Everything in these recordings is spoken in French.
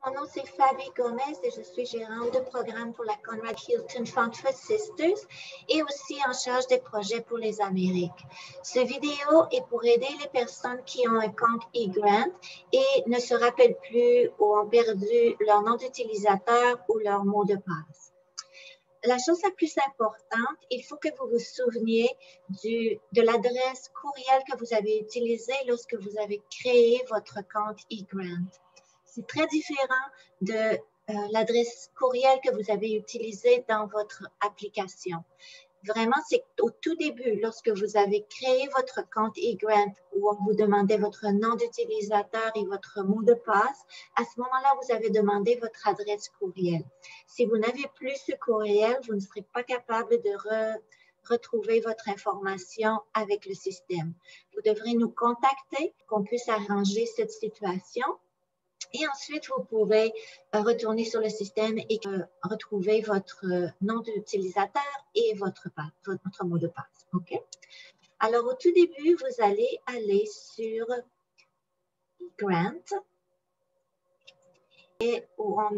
Mon nom c'est Fabi Gomez et je suis gérante de programme pour la Conrad Hilton Fund for Sisters et aussi en charge des projets pour les Amériques. Cette vidéo est pour aider les personnes qui ont un compte eGrant et ne se rappellent plus ou ont perdu leur nom d'utilisateur ou leur mot de passe. La chose la plus importante, il faut que vous vous souveniez de l'adresse courriel que vous avez utilisée lorsque vous avez créé votre compte eGrant. C'est très différent de l'adresse courriel que vous avez utilisée dans votre application. Vraiment, c'est au tout début, lorsque vous avez créé votre compte eGrant, où on vous demandait votre nom d'utilisateur et votre mot de passe, à ce moment-là, vous avez demandé votre adresse courriel. Si vous n'avez plus ce courriel, vous ne serez pas capable de retrouver votre information avec le système. Vous devrez nous contacter, qu'on puisse arranger cette situation. Et ensuite, vous pourrez retourner sur le système et retrouver votre nom d'utilisateur et votre mot de passe. OK? Alors, au tout début, vous allez aller sur eGrant et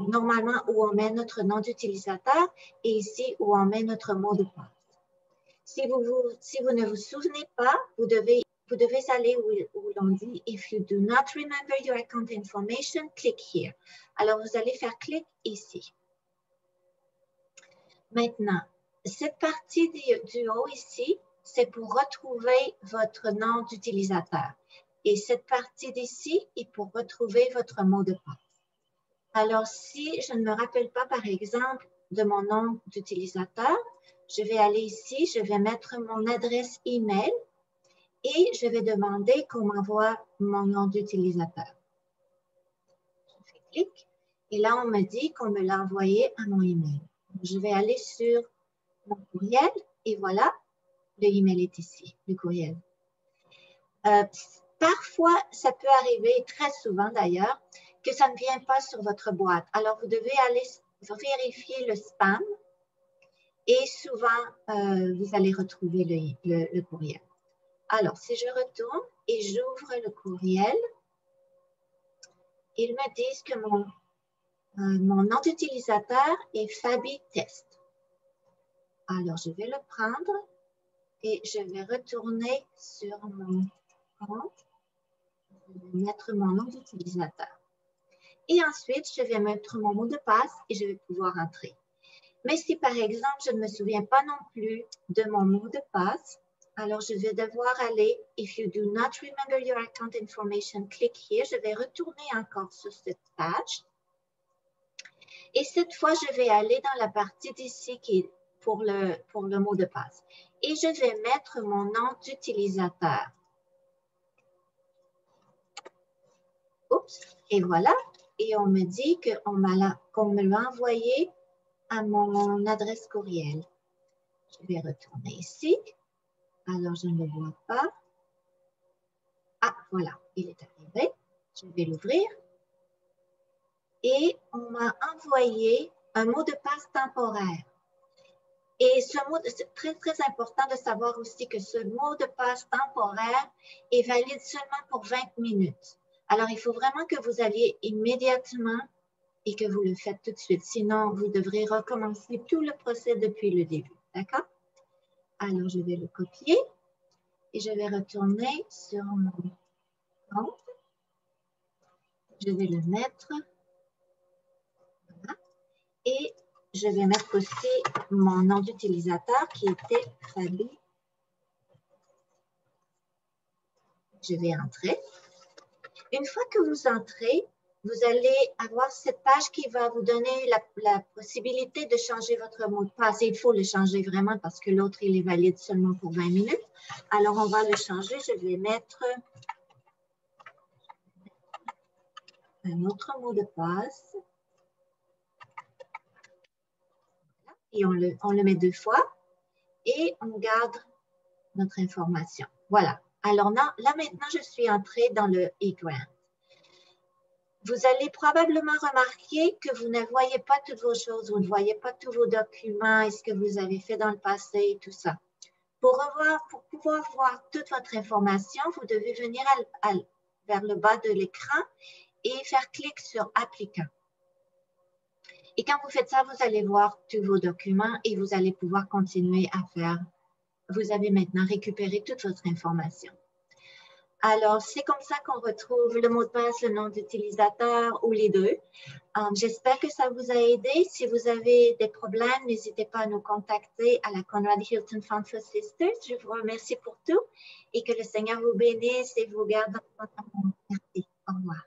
normalement où on met notre nom d'utilisateur et ici où on met notre mot de passe. Si vous ne vous souvenez pas, vous devez aller où l'on dit « If you do not remember your account information, click here ». Alors, vous allez faire clic ici. Maintenant, cette partie du haut ici, c'est pour retrouver votre nom d'utilisateur. Et cette partie d'ici est pour retrouver votre mot de passe. Alors, si je ne me rappelle pas, par exemple, de mon nom d'utilisateur, je vais aller ici, je vais mettre mon adresse email et je vais demander qu'on m'envoie mon nom d'utilisateur. Je fais clic et là, on me dit qu'on me l'a envoyé à mon email. Je vais aller sur mon courriel et voilà, le email est ici, le courriel. Parfois, ça peut arriver, très souvent d'ailleurs, que ça ne vient pas sur votre boîte. Alors, vous devez aller vérifier le spam et souvent, vous allez retrouver le courriel. Alors, si je retourne et j'ouvre le courriel, ils me disent que mon nom d'utilisateur est Fabi Test. Alors, je vais le prendre et je vais retourner sur mon compte. Je vais mettre mon nom d'utilisateur. Et ensuite, je vais mettre mon mot de passe et je vais pouvoir entrer. Mais si, par exemple, je ne me souviens pas non plus de mon mot de passe, alors je vais devoir aller « If you do not remember your account information, click here ». Je vais retourner encore sur cette page. Et cette fois, je vais aller dans la partie d'ici qui est pour le mot de passe. Et je vais mettre mon nom d'utilisateur. Oups, et voilà. Et on me dit qu'on me l'a envoyé à mon adresse courriel. Je vais retourner ici. Alors, je ne le vois pas. Ah, voilà, il est arrivé. Je vais l'ouvrir. Et on m'a envoyé un mot de passe temporaire. Et c'est très, très important de savoir aussi que ce mot de passe temporaire est valide seulement pour 20 minutes. Alors, il faut vraiment que vous alliez immédiatement et que vous le faites tout de suite. Sinon, vous devrez recommencer tout le procès depuis le début. D'accord? Alors, je vais le copier et je vais retourner sur mon compte. Je vais le mettre. Voilà. Et je vais mettre aussi mon nom d'utilisateur qui était Fabi. Je vais entrer. Une fois que vous entrez, vous allez avoir cette page qui va vous donner la possibilité de changer votre mot de passe. Et il faut le changer vraiment parce que l'autre, il est valide seulement pour 20 minutes. Alors, on va le changer. Je vais mettre un autre mot de passe. Et on le met 2 fois. Et on garde notre information. Voilà. Alors là, maintenant, je suis entrée dans le eGrant. Vous allez probablement remarquer que vous ne voyez pas toutes vos choses, vous ne voyez pas tous vos documents et ce que vous avez fait dans le passé et tout ça. Pour pouvoir voir toute votre information, vous devez venir vers le bas de l'écran et faire clic sur « Applicant ». Et quand vous faites ça, vous allez voir tous vos documents et vous allez pouvoir continuer à faire. Vous avez maintenant récupéré toute votre information. Alors, c'est comme ça qu'on retrouve le mot de passe, le nom d'utilisateur ou les deux. J'espère que ça vous a aidé. Si vous avez des problèmes, n'hésitez pas à nous contacter à la Conrad Hilton Fund for Sisters. Je vous remercie pour tout et que le Seigneur vous bénisse et vous garde dans son amour. Merci. Au revoir.